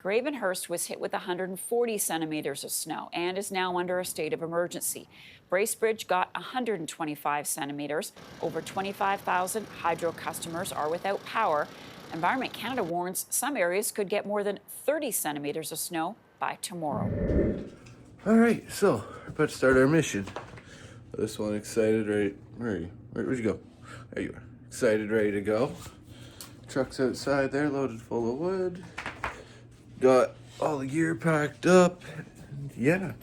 Gravenhurst was hit with 140 centimeters of snow and is now under a state of emergency. Bracebridge got 125 centimeters. Over 25,000 hydro customers are without power. Environment Canada warns some areas could get more than 30 centimeters of snow by tomorrow. All right, so we're about to start our mission. This one excited, right? Where are you? Where'd you go? There you are. Excited, ready to go. Truck's outside there, loaded full of wood. Got all the gear packed up. Yeah.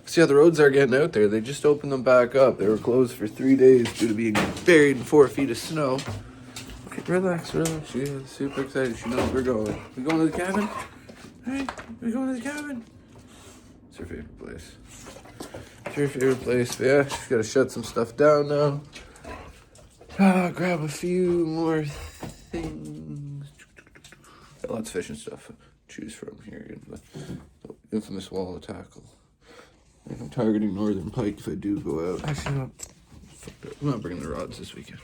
See how the roads are getting out there. They just opened them back up. They were closed for 3 days due to being buried in 4 feet of snow. Okay, relax. She is super excited. She knows we're going. We going to the cabin? Hey, we going to the cabin? It's her favorite place. It's her favorite place. But yeah, she's got to shut some stuff down now. Grab a few more things. Got lots of fishing stuff to choose from here. The infamous wall of tackle. I think I'm targeting northern pike if I do go out. Actually, no. I'm not bringing the rods this weekend.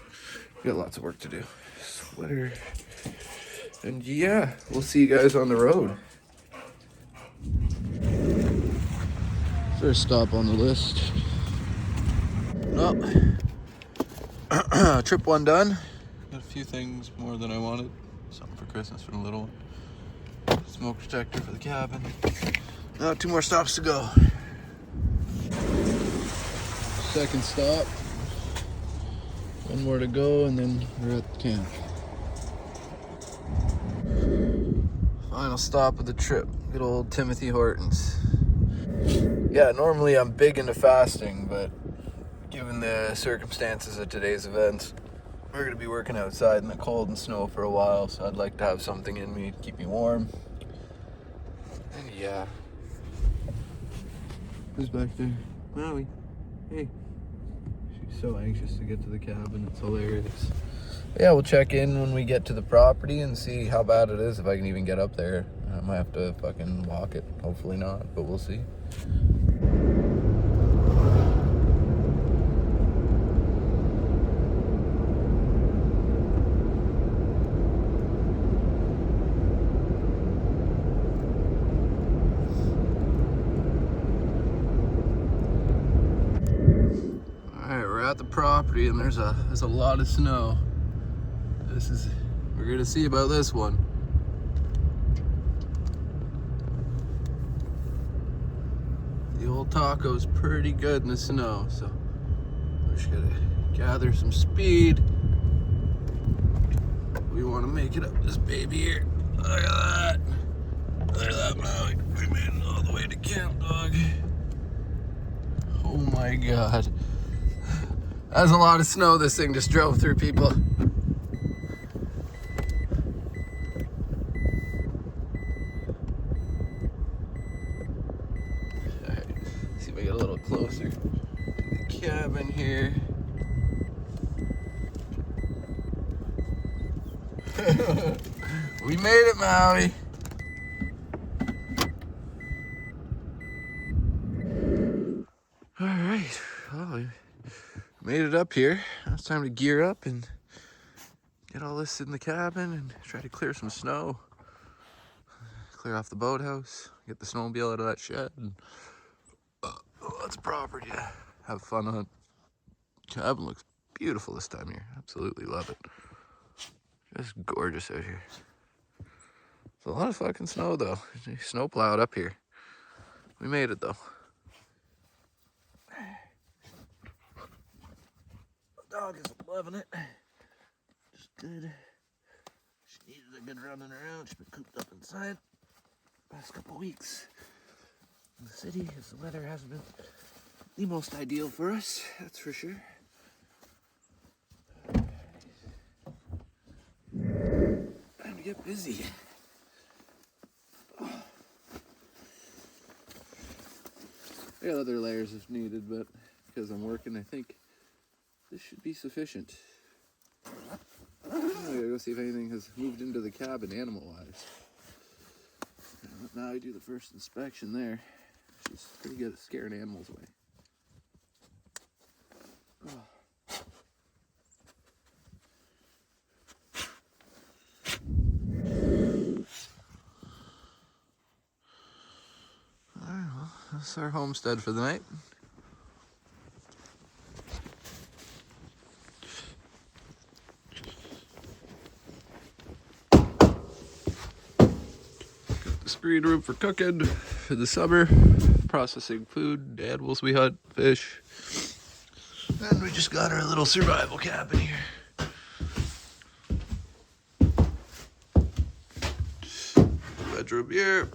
We got lots of work to do. Sweater. And yeah, we'll see you guys on the road. First stop on the list. Well, trip one done. Got a few things more than I wanted. Something for Christmas for the little one. Smoke detector for the cabin. Now 2 more stops to go. Second stop. 1 more to go and then we're at the camp. Final stop of the trip. Good old Timothy Hortons. Yeah, normally I'm big into fasting, but given the circumstances of today's events, we're going to be working outside in the cold and snow for a while, so I'd like to have something in me to keep me warm. And yeah. Who's back there? Maui. Hey. She's so anxious to get to the cabin, it's hilarious. But yeah, we'll check in when we get to the property and see how bad it is, if I can even get up there. I might have to fucking walk it, hopefully not, but we'll see. At the property and there's a lot of snow. We're gonna see about this one. The old taco's pretty good in the snow, so we just gotta gather some speed. We want to make it up this baby here. Look at that. Look at that, Maui. We made it all the way to camp, dog. Oh my god. That's a lot of snow this thing just drove through, people. Alright, see if I get a little closer to the cabin here. We made it, Maui. Alright, well, we made it up here. Now it's time to gear up and get all this in the cabin and try to clear some snow. Clear off the boathouse, get the snowmobile out of that shed, and lots of property to have fun on. Cabin looks beautiful this time of year. Absolutely love it. Just gorgeous out here. It's a lot of fucking snow though. Snow plowed up here. We made it though. Dog is loving it. Just good. She needed a good running around. She's been cooped up inside the past couple weeks in the city, as the weather hasn't been the most ideal for us, that's for sure. Time to get busy. I got other layers if needed, but because I'm working, I think this should be sufficient. I gotta go see if anything has moved into the cabin animal-wise. Now I do the first inspection there. She's pretty good at scaring animals away. That's our homestead for the night. Got the screen room for cooking for the summer. Processing food, animals we hunt, fish. And we just got our little survival cabin here. Bedroom here.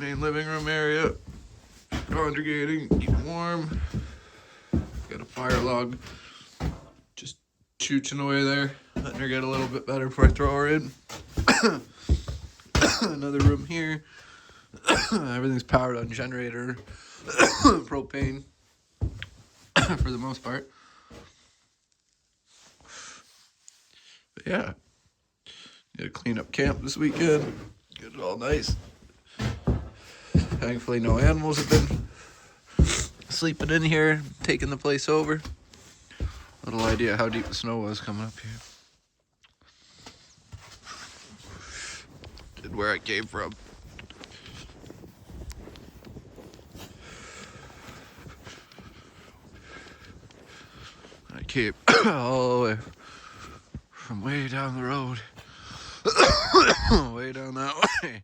Main living room area. Congregating, keeping warm. Got a fire log. Just chooching away there. Letting her get a little bit better before I throw her in. Another room here. Everything's powered on generator. Propane. For the most part. But yeah. Gotta clean up camp this weekend. Get it all nice. Thankfully no animals have been sleeping in here, taking the place over. Little idea how deep the snow was coming up here. And where I came from. I came all the way from way down the road. Way down that way.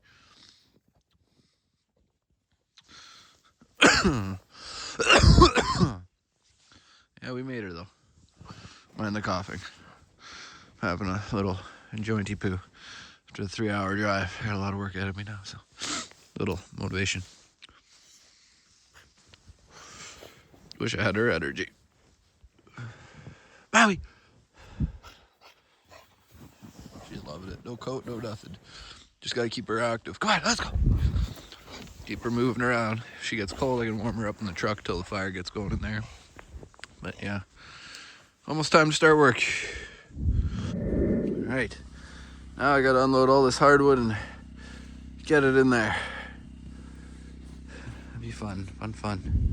Yeah, we made her though. Mind the coughing. Having a little jointy poo after a 3-hour drive. I got a lot of work ahead of me now, so little motivation. Wish I had her energy. Bowie! She's loving it. No coat, no nothing. Just gotta keep her active. Come on, let's go! Keep her moving around. If she gets cold, I can warm her up in the truck till the fire gets going in there. But yeah, almost time to start work. All right, now I gotta unload all this hardwood and get it in there. It'll be fun, fun.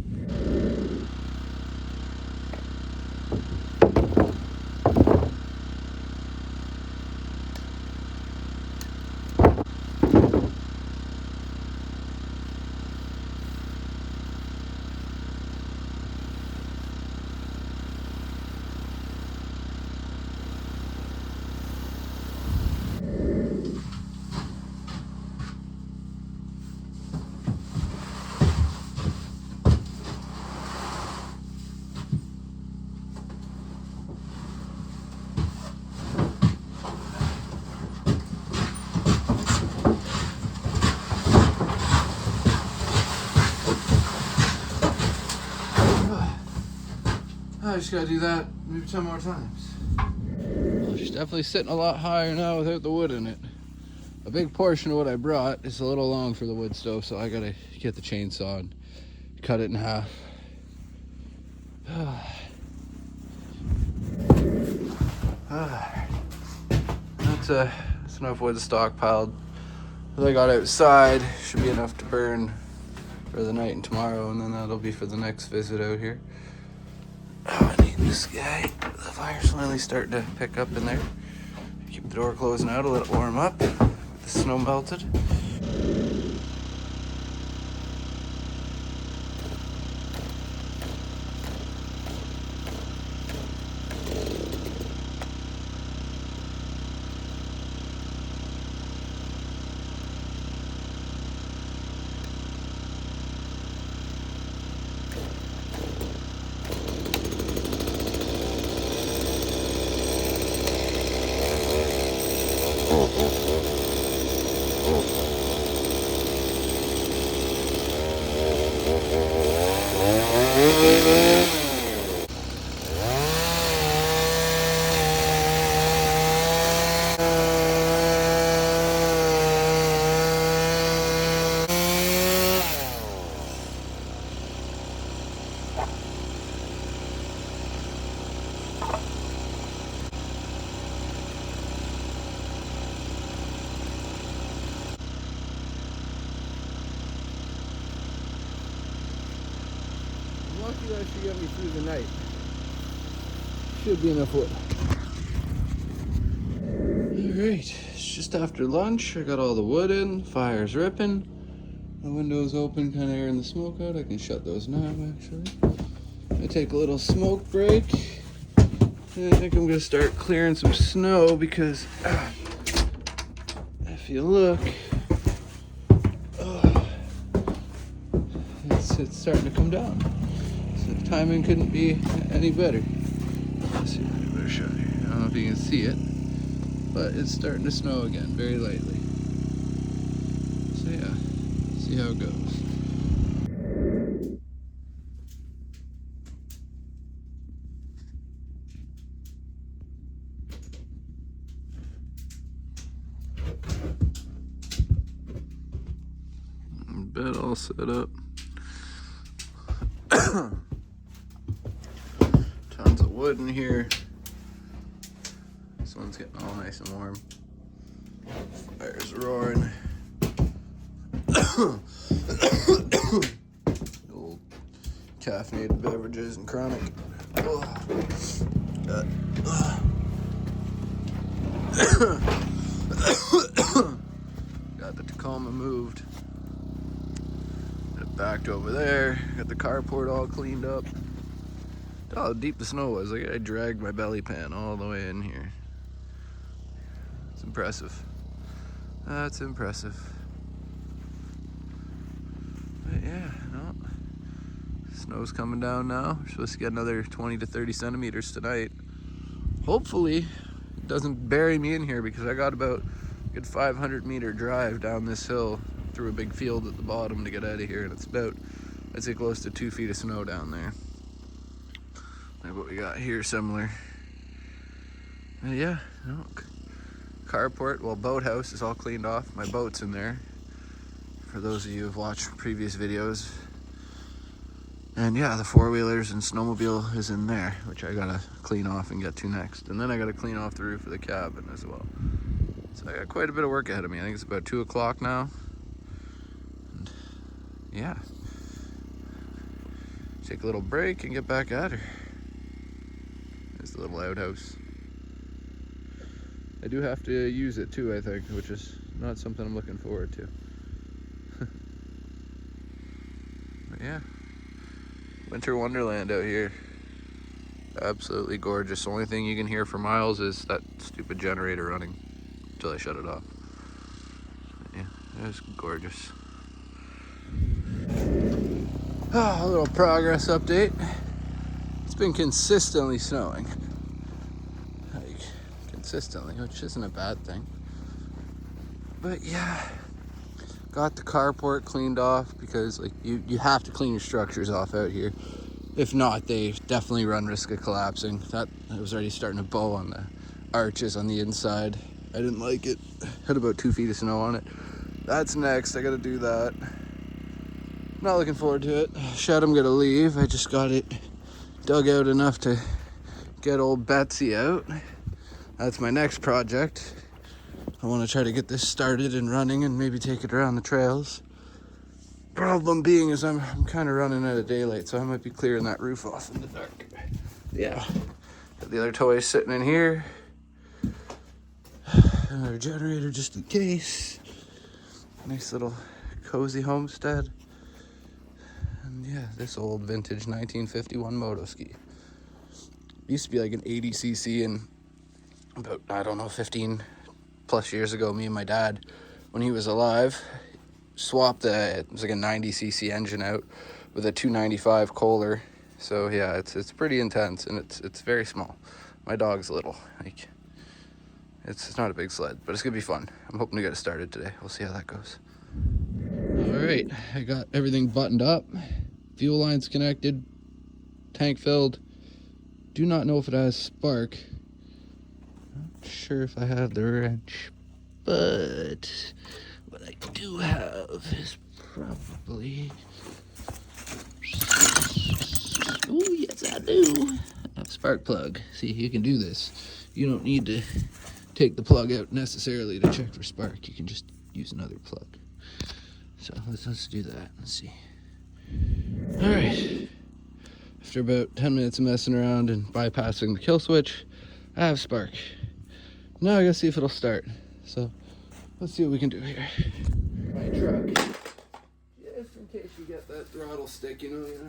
I just gotta do that maybe 10 more times. Well, she's definitely sitting a lot higher now without the wood in it. A big portion of what I brought is a little long for the wood stove, so I gotta get the chainsaw and cut it in half. That's enough wood stockpiled. What I got outside should be enough to burn for the night and tomorrow, and then that'll be for the next visit out here. Oh, I need this guy. The fire's finally starting to pick up in there. Keep the door closed now to let it warm up. The snow melted. Lucky that should get me through the night. Should be enough wood. Alright, it's just after lunch. I got all the wood in, fire's ripping. The window's open, kind of airing the smoke out. I can shut those now, actually. I take a little smoke break. And I think I'm gonna start clearing some snow because if you look, it's starting to come down. So the timing couldn't be any better. Let's see if I get a better shot here. I don't know if you can see it, but it's starting to snow again, very lightly. So yeah, see how it goes. Bed all set up. Tons of wood in here. This one's getting all nice and warm. Fire's roaring. Old caffeinated beverages and chronic. Got the Tacoma moved. Backed over there, got the carport all cleaned up. Oh, how deep the snow was. Like, I dragged my belly pan all the way in here. It's impressive. That's impressive. But yeah, no. Snow's coming down now. We're supposed to get another 20 to 30 centimeters tonight. Hopefully, it doesn't bury me in here because I got about a good 500-meter drive down this hill through a big field at the bottom to get out of here, and it's about, I'd say, close to 2 feet of snow down there. Like what we got here, similar. Yeah, no, carport, well, boathouse is all cleaned off. My boat's in there, for those of you who've watched previous videos. And yeah, the four-wheelers and snowmobile is in there, which I gotta clean off and get to next. And then I gotta clean off the roof of the cabin as well. So I got quite a bit of work ahead of me. I think it's about 2 o'clock now. Yeah, take a little break and get back at her. There's the little outhouse. I do have to use it too, I think, which is not something I'm looking forward to. But yeah, winter wonderland out here. Absolutely gorgeous. The only thing you can hear for miles is that stupid generator running until I shut it off. But yeah, it's gorgeous. A little progress update. It's been consistently snowing. Like, consistently, which isn't a bad thing. But yeah, got the carport cleaned off because like you have to clean your structures off out here. If not, they definitely run risk of collapsing. That was already starting to bow on the arches on the inside. I didn't like it. Had about 2 feet of snow on it. That's next. I gotta do that. Not looking forward to it. Shed I'm gonna leave. I just got it dug out enough to get old Betsy out. That's my next project. I want to try to get this started and running and maybe take it around the trails. Problem being is I'm kind of running out of daylight, so I might be clearing that roof off in the dark. Yeah. Got the other toys sitting in here. Another generator just in case. Nice little cozy homestead. And yeah, this old vintage 1951 moto ski. Used to be like an 80cc, and about, I don't know, 15 plus years ago, me and my dad, when he was alive, swapped it was like a 90cc engine out with a 295 Kohler. So yeah, it's pretty intense, and it's very small. My dog's little. Like, it's not a big sled, but it's gonna be fun. I'm hoping to get it started today. We'll see how that goes. All right, I got everything buttoned up. Fuel lines connected. Tank filled. Do not know if it has spark. Not sure if I have the wrench, but what I do have is probably... Oh, yes I do. I have a spark plug. See, you can do this. You don't need to take the plug out necessarily to check for spark. You can just use another plug. So let's do that. Let's see. All right. After about 10 minutes of messing around and bypassing the kill switch, I have spark. Now I gotta see if it'll start. So let's see what we can do here. My truck left that throttle stick, you know, you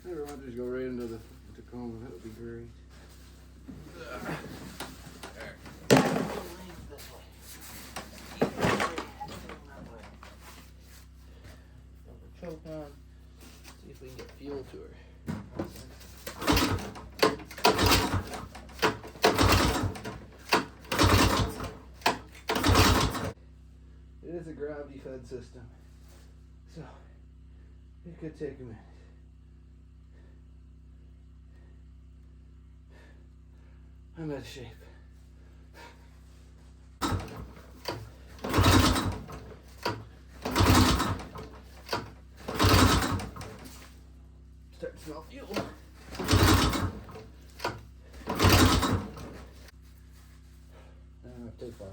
never want to just go right into the Tacoma. That would be great. Choke on. See if we can get fuel to her. It is a gravity fed system, so it could take a minute. I'm out of shape. Starting to smell fuel. Take 5.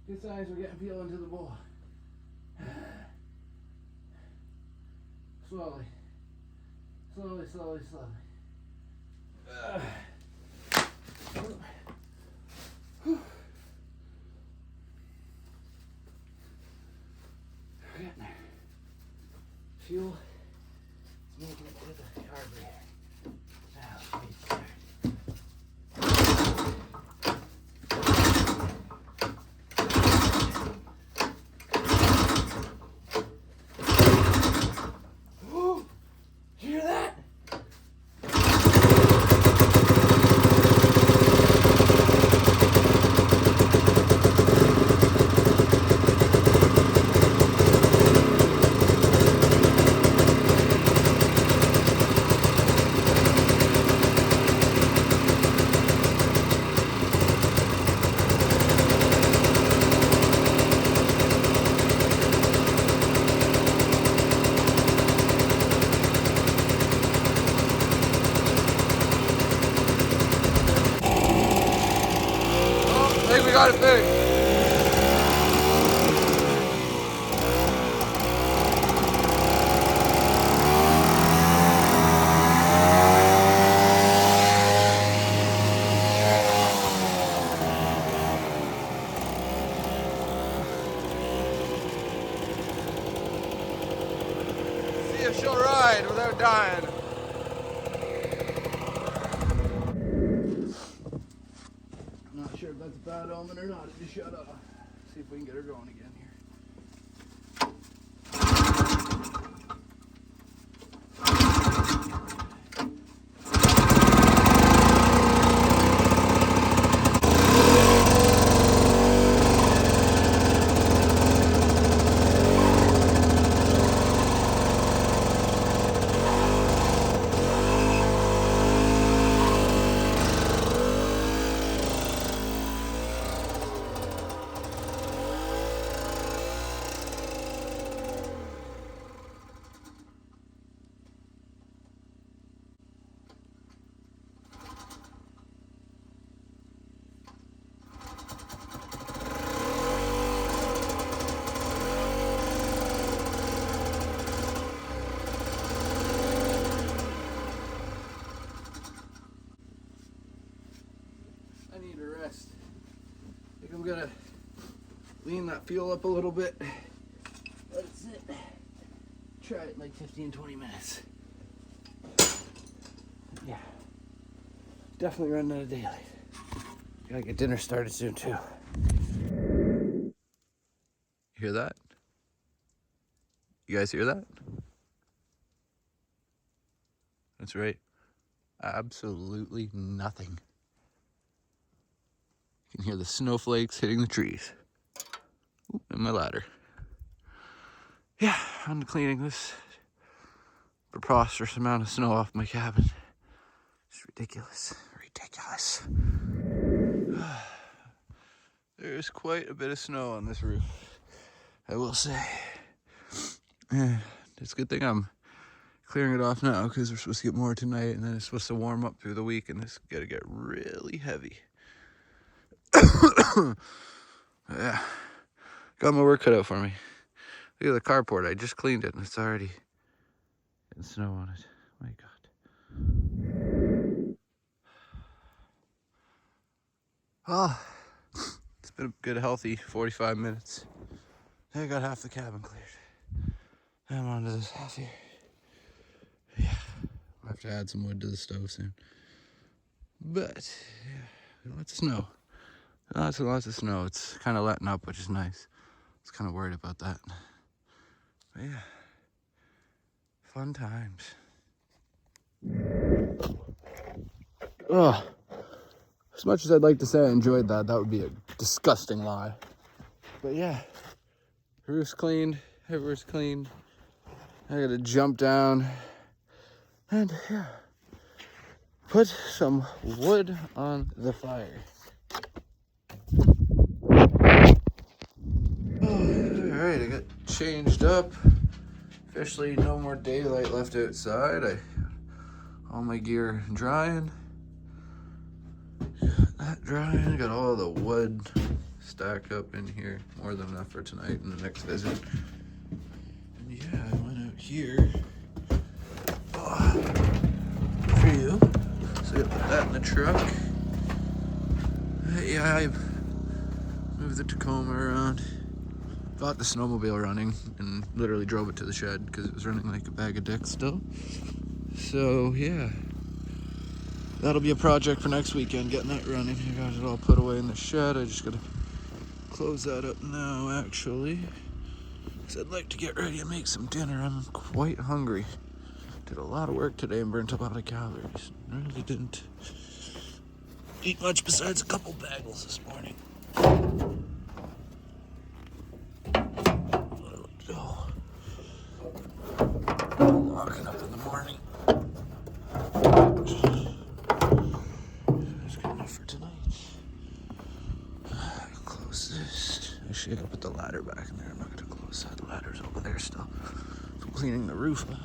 Good signs we're getting fuel into the bowl. Slowly. Slowly, slowly, slowly. We're getting there. Fuel is making it to the carburetor. Now, let's start. You hear that? I think we got it fixed. See if she'll ride without dying. I'm not sure if that's a bad omen or not. It just shut off. See if we can get her going again here. I need a rest. I think I'm gonna lean that fuel up a little bit. Let it sit. Try it in like 15-20 minutes. Yeah. Definitely running out of daylight. Gotta get dinner started soon too. You hear that? You guys hear that? That's right. Absolutely nothing. You can hear the snowflakes hitting the trees. Ooh, and my ladder. Yeah, I'm cleaning this preposterous amount of snow off my cabin. It's ridiculous. Ridiculous. There's quite a bit of snow on this roof, I will say. It's a good thing I'm clearing it off now because we're supposed to get more tonight and then it's supposed to warm up through the week and it's gonna get really heavy. Yeah, got my work cut out for me. Look at the carport. I just cleaned it and it's already getting snow on it. My God. Oh, it's been a good, healthy 45 minutes. I got half the cabin cleared. I'm onto this half here. Yeah, I'll have to add some wood to the stove soon. But, yeah, lots of snow. Lots and lots of snow. It's kind of letting up, which is nice. I was kind of worried about that. But yeah, fun times. Oh, as much as I'd like to say I enjoyed that, that would be a disgusting lie. But yeah, roof's cleaned, everywhere's cleaned. I gotta jump down and yeah, put some wood on the fire. Alright, I got changed up. Officially no more daylight left outside. All my gear drying. Got that drying. I got all the wood stacked up in here. More than enough for tonight and the next visit. And yeah, I went out here for you. So I put that in the truck. Yeah, I moved the Tacoma around. Got the snowmobile running and literally drove it to the shed because it was running like a bag of dicks still. So yeah, that'll be a project for next weekend, getting that running. I got it all put away in the shed. I just gotta close that up now actually, because I'd like to get ready and make some dinner. I'm quite hungry. Did a lot of work today and burnt a lot of calories. I really didn't eat much besides a couple bagels this morning. Oh. Walking up in the morning. That's good enough for tonight. Close this. Actually, I gotta put the ladder back in there. I'm not gonna close that. The ladder's over there still. So I'm cleaning the roof off.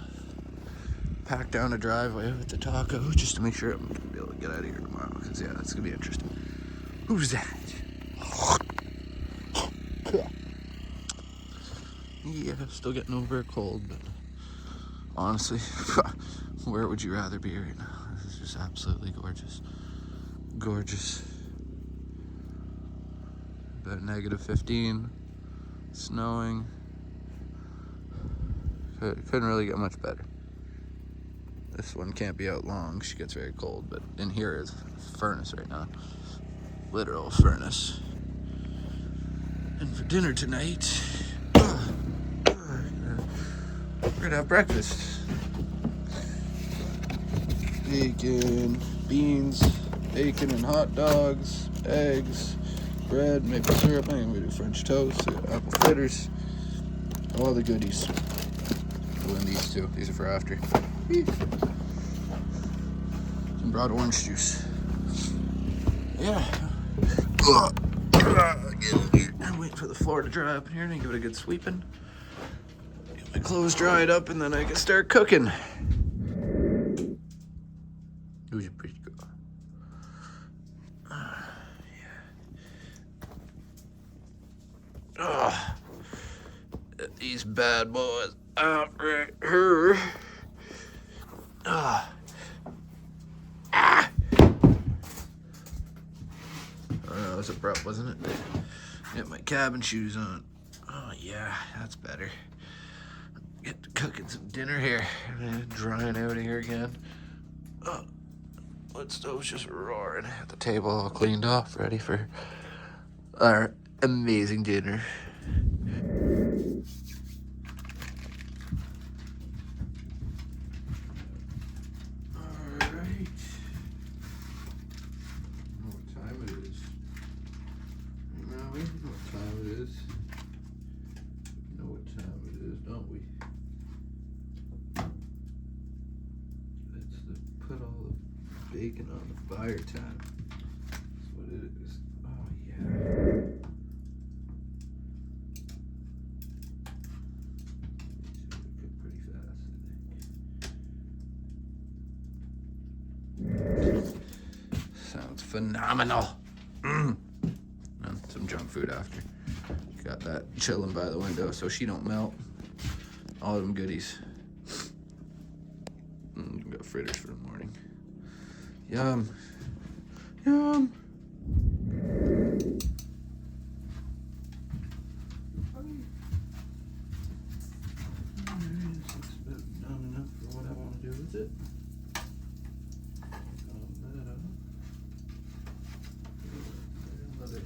Pack down a driveway with the taco just to make sure I'm gonna be able to get out of here tomorrow. Because yeah, it's gonna be interesting. Who's that? Yeah, still getting over a cold, but honestly, where would you rather be right now? This is just absolutely gorgeous. Gorgeous. About -15, snowing. Couldn't really get much better. This one can't be out long. She gets very cold, but in here is a furnace right now. Literal furnace. And for dinner tonight, we're gonna have breakfast. Bacon, beans, bacon and hot dogs, eggs, bread, maple syrup. I'm gonna do French toast, apple fritters, all the goodies. Oh, and these two. These are for after. Some broad orange juice. Yeah. I'm waiting for the floor to dry up in here and give it a good sweeping. Get my clothes dried up and then I can start cooking. Who's your pretty girl? Yeah. These bad boys out right here. Oh, that was abrupt, wasn't it? Get my cabin shoes on. Oh yeah, that's better. Get to cooking some dinner here. Drying out of here again. Oh, wood stove's just roaring. At the table all cleaned off, ready for our amazing dinner. Bacon on the fire time. That's what it is. Oh yeah. Cook pretty fast, I think. Sounds phenomenal. And some junk food after. Got that chilling by the window so she don't melt. All them goodies. We got fritters for the morning. Yum. Yum. This looks about done enough for what I want to do with it. Another set.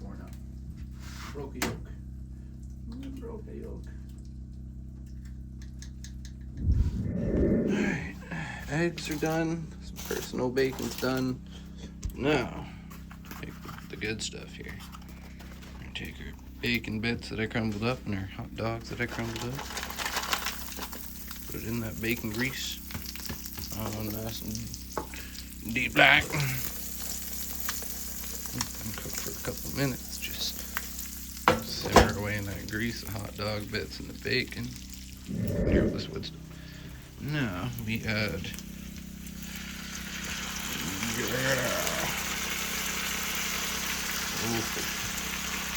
Four now. Broke a yoke. Broke a yoke. Alright. Eggs are done. Some personal bacon's done. Now, take the good stuff here. I'm gonna take her bacon bits that I crumbled up and her hot dogs that I crumbled up. Put it in that bacon grease. Oh, nice and deep black. And cook for a couple minutes. Just simmer away in that grease, the hot dog bits and the bacon. Here with this wood stuff. Now we add.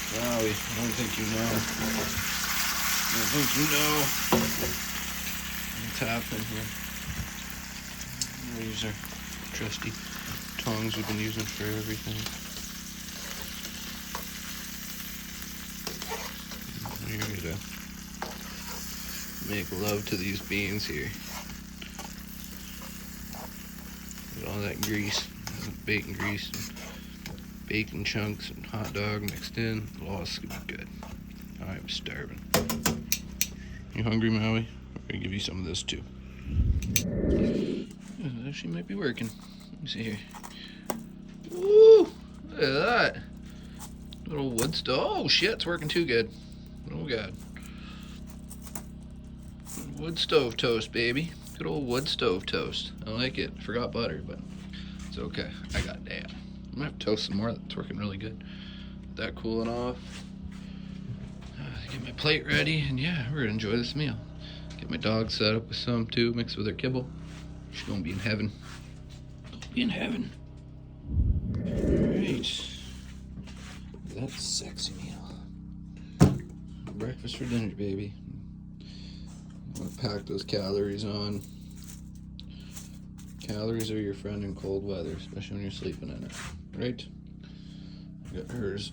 Wowie, I don't think you know. I don't think you know what's happening here. These are trusty tongs we've been using for everything. Here to make love to these beans here. Get all that grease, bacon grease, and bacon chunks and hot dog mixed in. Oh, it's gonna be good. I'm starving. You hungry, Maui? I'm gonna give you some of this too. It actually might be working. Let me see here. Woo! Look at that. Little wood stove. Oh shit, it's working too good. Oh god. Wood stove toast, baby. Good old wood stove toast. I like it. Forgot butter, but it's okay. I got damn. I'm gonna have to toast some more. That's working really good. That cooling off. Get my plate ready, and yeah, we're gonna enjoy this meal. Get my dog set up with some too, mixed with her kibble. She's gonna be in heaven. Be in heaven. Alright. That's a sexy meal. Breakfast for dinner, baby. I'm gonna pack those calories on. Calories are your friend in cold weather, especially when you're sleeping in it. Right? I got hers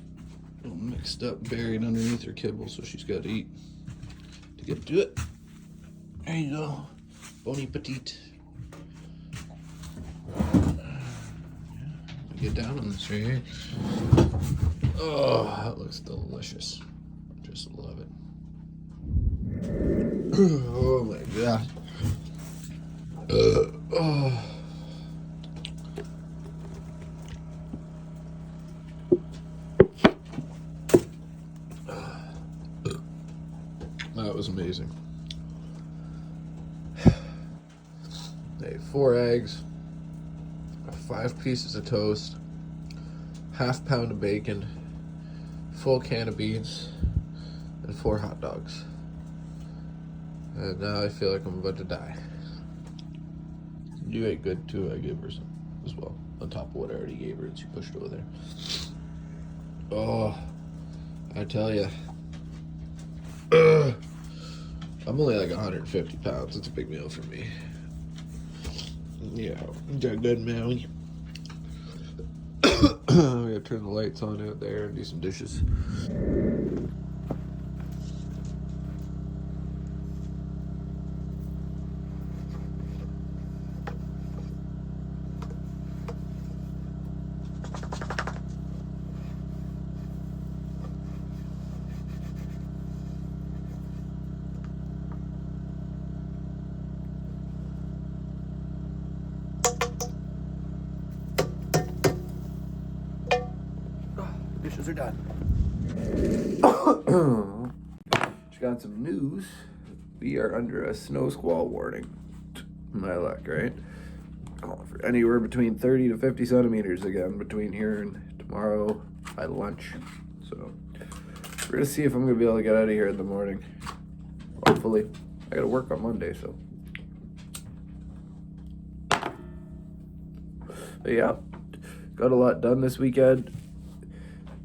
all mixed up, buried underneath her kibble, so she's got to eat to get to it. There you go. Bon appetit. Get down on this right here. Oh, that looks delicious. I just love it. Oh my god. Oh. That was amazing. Hey, 4 eggs, 5 pieces of toast, half pound of bacon, full can of beans, and 4 hot dogs. And now I feel like I'm about to die. You ate good too. I gave her some as well, on top of what I already gave her that she pushed over there. Oh, I tell you. I'm only like 150 pounds. It's a big meal for me. Yeah, got good meal. We gotta turn the lights on out there and do some dishes. Dishes are done. She got some news. we are under a snow squall warning. My luck, right? For anywhere between 30 to 50 centimeters again between here and tomorrow by lunch. So we're gonna see if I'm gonna be able to get out of here in the morning. Hopefully. I gotta work on Monday, so. But yeah, got a lot done this weekend.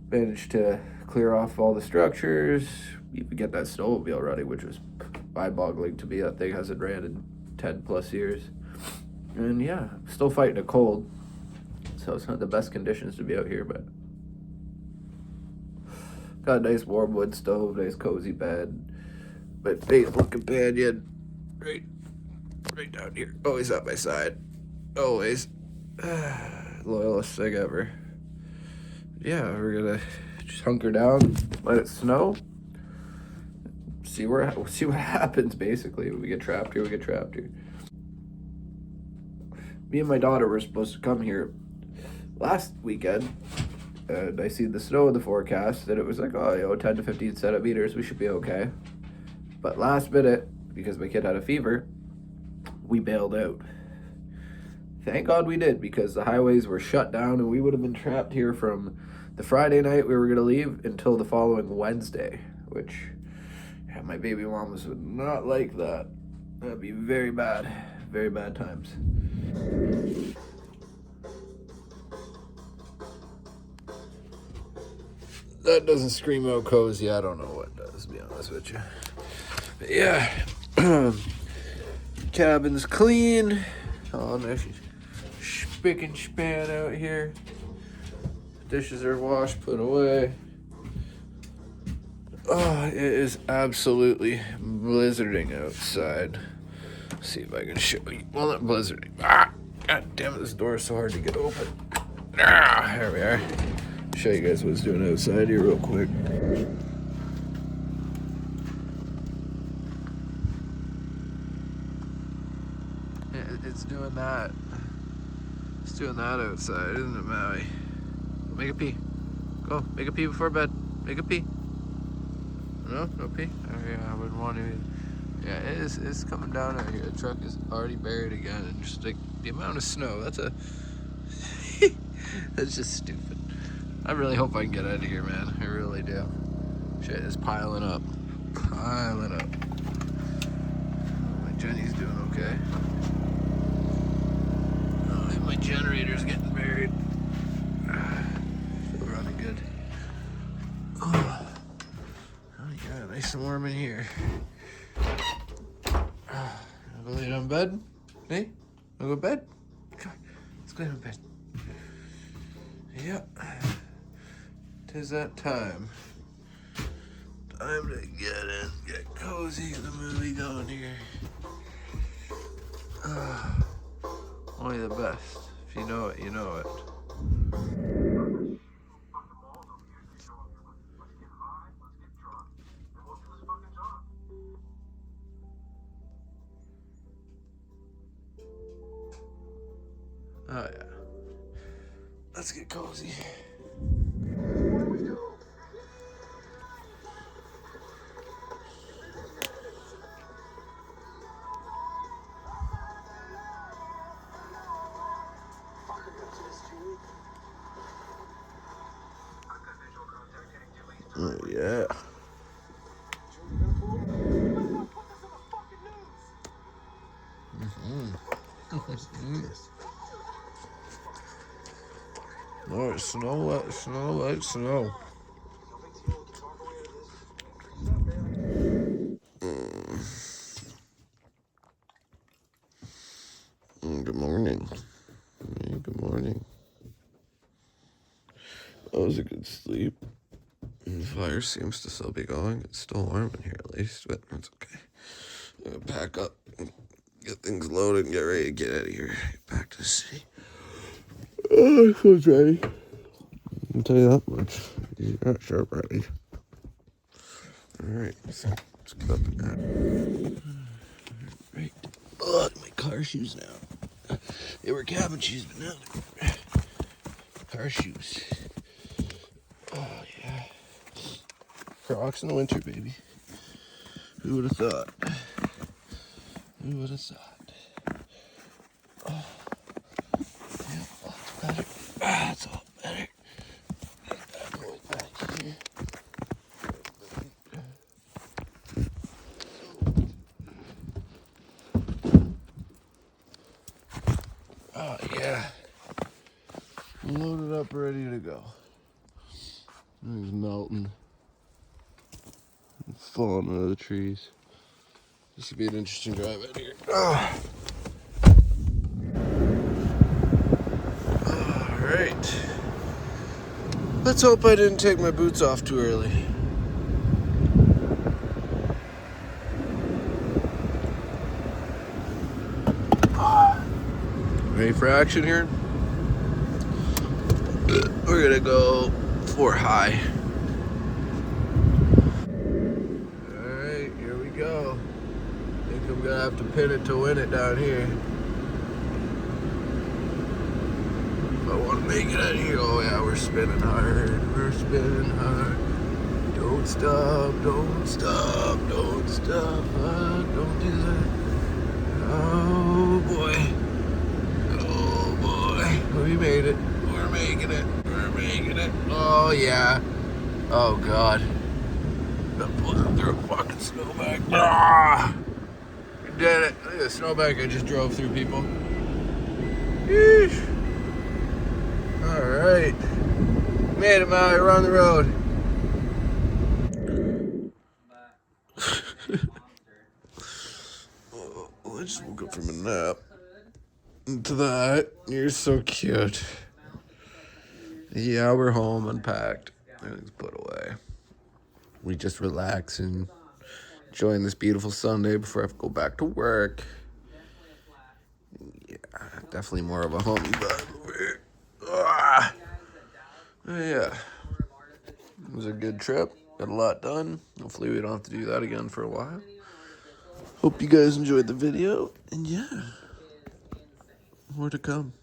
Managed to clear off all the structures, even get that snowmobile ready, which was mind-boggling to me. That thing hasn't ran in 10 plus years. And yeah, still fighting a cold, so it's not the best conditions to be out here, but got a nice warm wood stove, nice cozy bed, my faithful companion, right down here, always at my side, always, loyalest thing ever. Yeah, we're gonna just hunker down, let it snow, see what happens. Basically, when we get trapped here, we get trapped here. Me and my daughter were supposed to come here last weekend, and I see the snow in the forecast, and it was like, 10 to 15 centimeters, we should be okay. But last minute, because my kid had a fever, we bailed out. Thank God we did, because the highways were shut down, and we would have been trapped here from the Friday night we were going to leave until the following Wednesday, which, yeah, my baby mamas would not like that. That'd be very bad times. That doesn't scream out cozy. I don't know what does, to be honest with you. But yeah, cabin's clean. Oh, nice spick and span out here. Dishes are washed, put away. Oh, it is absolutely blizzarding outside. Let's see if I can show you. Well, not blizzarding. God damn it, this door is so hard to get open. There we are. Show you guys what it's doing outside here real quick. It's doing that. It's doing that outside, isn't it, Maui? Make a pee. Go, make a pee before bed. Make a pee. No pee? Oh yeah, I wouldn't want to. Yeah, it's coming down out here. The truck is already buried again, and just like the amount of snow, that's just stupid. I really hope I can get out of here, man. I really do. Shit is piling up. My Jenny's doing okay. My generator's getting buried. Still running good. Oh yeah, nice and warm in here. Go lay down in bed. Hey, wanna go to bed? Come on, let's go down in bed. Yep. 'Tis that time. Time to get in, get cozy, get the movie going here. Only the best. If you know it, you know it. Oh yeah. Let's get cozy. Oh yeah. More snow, snow. Good morning. Hey, good morning. That was a good sleep. The fire seems to still be going. It's still warm in here at least, but that's okay. I'm gonna pack up, get things loaded, and get ready to get out of here. Get back to the city. Oh, I'm so ready. I'll tell you that much. You're not sharp ready. Alright, so let's get up again. Right. Oh, my car shoes now. They were cabin shoes, but now they're car shoes. Oh, yeah. Crocs in the winter, baby. Who would have thought? Who would have thought? Oh, yeah, lots better. That's all better. Get that boy back here. Oh, yeah. Loaded up, ready to go. It's melting. It's falling out of the trees. This should be an interesting drive out here. Alright. Let's hope I didn't take my boots off too early. Ready for action here? We're gonna go for high. Alright, here we go. I think I'm gonna have to pin it to win it down here. If I want to make it out of here. Oh yeah, we're spinning hard. We're spinning hard. Don't stop, don't stop, don't stop. Don't do that. Oh boy. Oh boy. We made it. We're making it. We're making it. Oh yeah. Oh god. I'm pulling through a fucking snowbank. Ah! We did it. Look at the snowbank I just drove through, people. Yeesh. Alright. Made it, Maui. We're on the road. Oh, I just woke up from a nap. Into that. You're so cute. Yeah, we're home, unpacked. Everything's put away. We just relax and enjoying this beautiful Sunday before I have to go back to work. Yeah, definitely more of a homie vibe over here. Ah. Yeah. It was a good trip. Got a lot done. Hopefully we don't have to do that again for a while. Hope you guys enjoyed the video. And yeah, more to come.